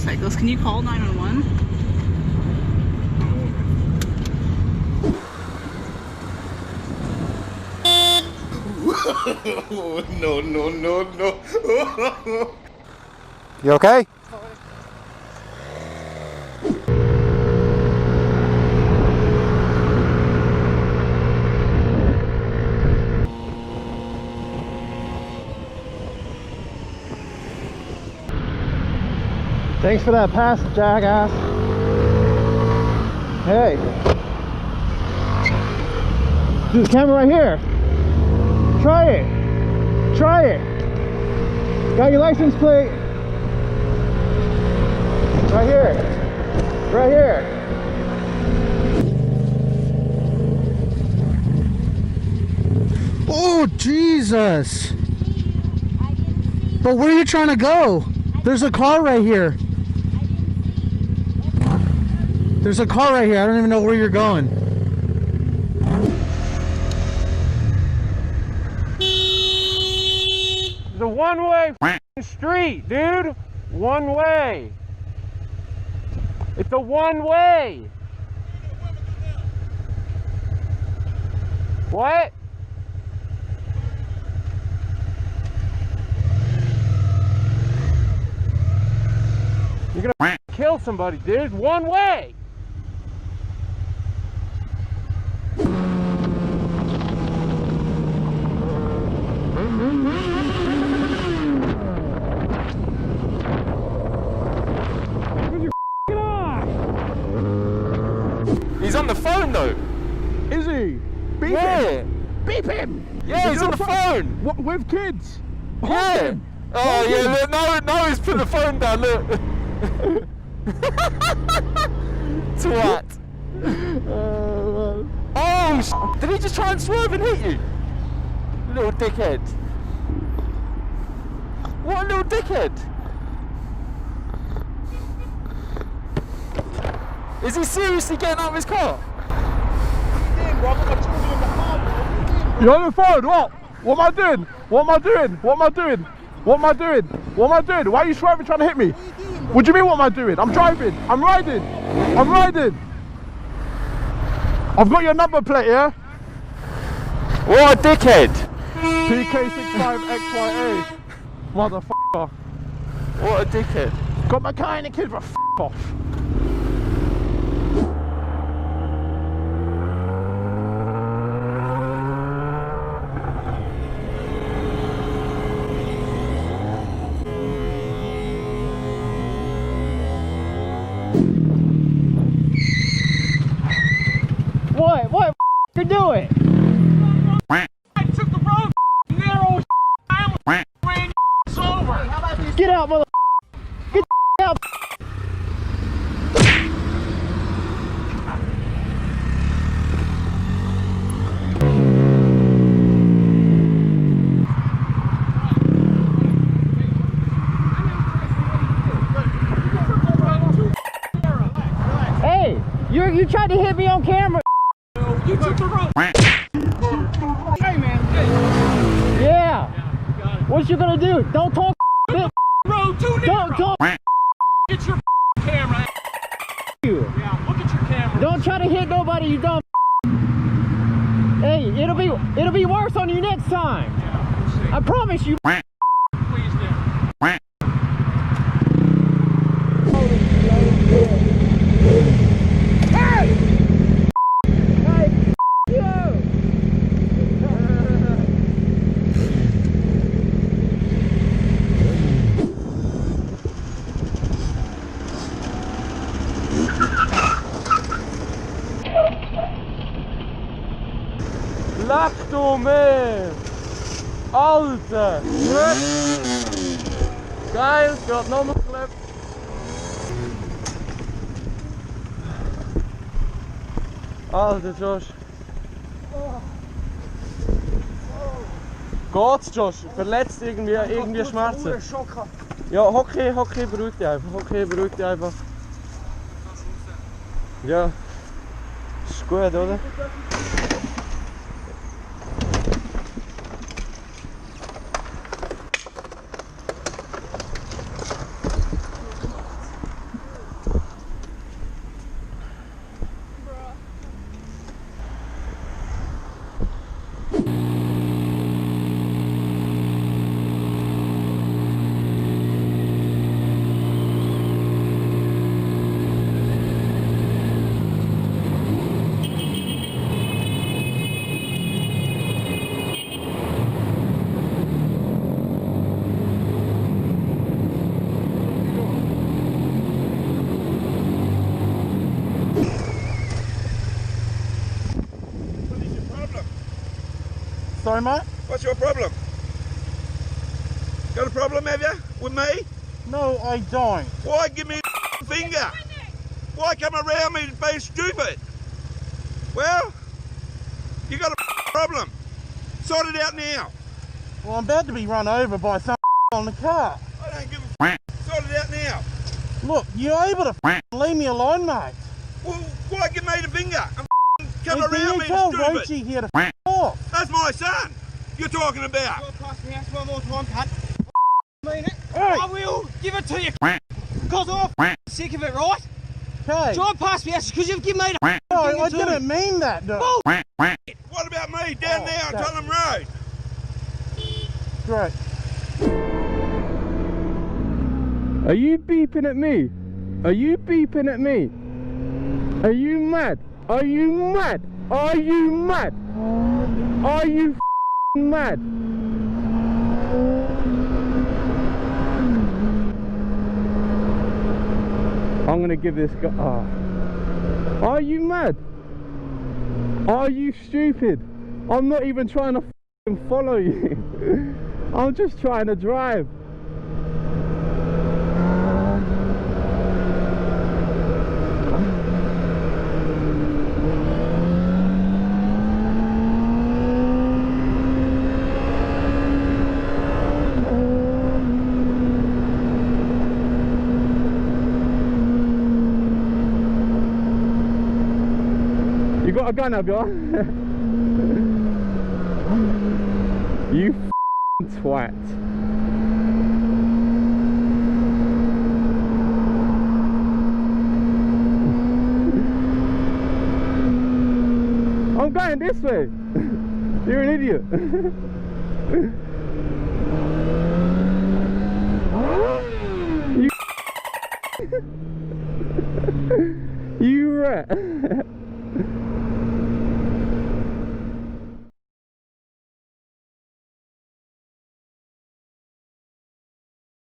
motorcycles. Can you call 911? No, no, no, no. You okay? Thanks for that pass, jackass. Hey. Dude, the camera right here. Try it. Try it. Got your license plate. Right here. Right here. Oh, Jesus. But where are you trying to go? There's a car right here. There's a car right here. I don't even know where you're going. It's a one-way street, dude. One way. It's a one-way. What? You're gonna kill somebody, dude. One way. He's on the phone though. Is he? Beep him! Beep him! Yeah, he's on the phone. What, with kids? Yeah. Oh yeah, look, no, he's put the phone down, look. Twat. Oh, did he just try and swerve and hit you? Little dickhead. What a little dickhead. Is he seriously getting out of his car? You're on the phone, what? What am I doing? What am I doing? What am I doing? What am I doing? What am I doing? Why are you swerving trying to hit me? What do you mean what am I doing? I'm driving. I'm riding. I'm riding. I've got your number plate, yeah? What a dickhead. PK65XYA. Motherfucker. What a dickhead. Got my car in the kids, but f off. What you doing? I took the road, narrow island, ran over. Get out, mother. Get out. Hey, you tried to hit me on camera. You took the road. Hey man. Yeah. What you gonna do? Don't talk. Road too narrow. Don't talk. Get your camera. You. Yeah, look at your camera. Don't try to hit nobody, you dumb. Hey, it'll be worse on you next time. I promise you. Please do. Lach du mir! Alter! Geil, gerade nochmal geklebt. Alter Josh. Geht's Josh? Verletzt irgendwie Schmerzen? Ja, Hockey, beruhig dich einfach. Hockey, beruhig dich einfach. Ja. Ist gut, oder? Sorry, mate. What's your problem? Got a problem, have you? With me? No, I don't. Why give me a finger? Why come around me being stupid? Well, you got a problem. Sort it out now. Well, I'm about to be run over by some on the car. I don't give a Sort it out now. Look, you're able to leave me alone, mate. Well, why give me the finger? I'm coming Hey, around you me tell stupid. Roachie here to off. That's my son you're talking about. Drive past the house one more time, cut. Mean it. Hey. I will give it to you. Because I'm sick of it, right? Okay. Drive past the house because you've given me the No, finger I too. didn't mean that, though. What about me down there on that- Tottenham Road? Great. Are you beeping at me? Are you beeping at me? Are you mad? Are you mad? Are you mad? Are you mad? I'm gonna give this guy. Oh. Are you mad? Are you stupid? I'm not even trying to follow you. I'm just trying to drive. You got a gun, have you? You twat. I'm going this way. You're an idiot. You rat.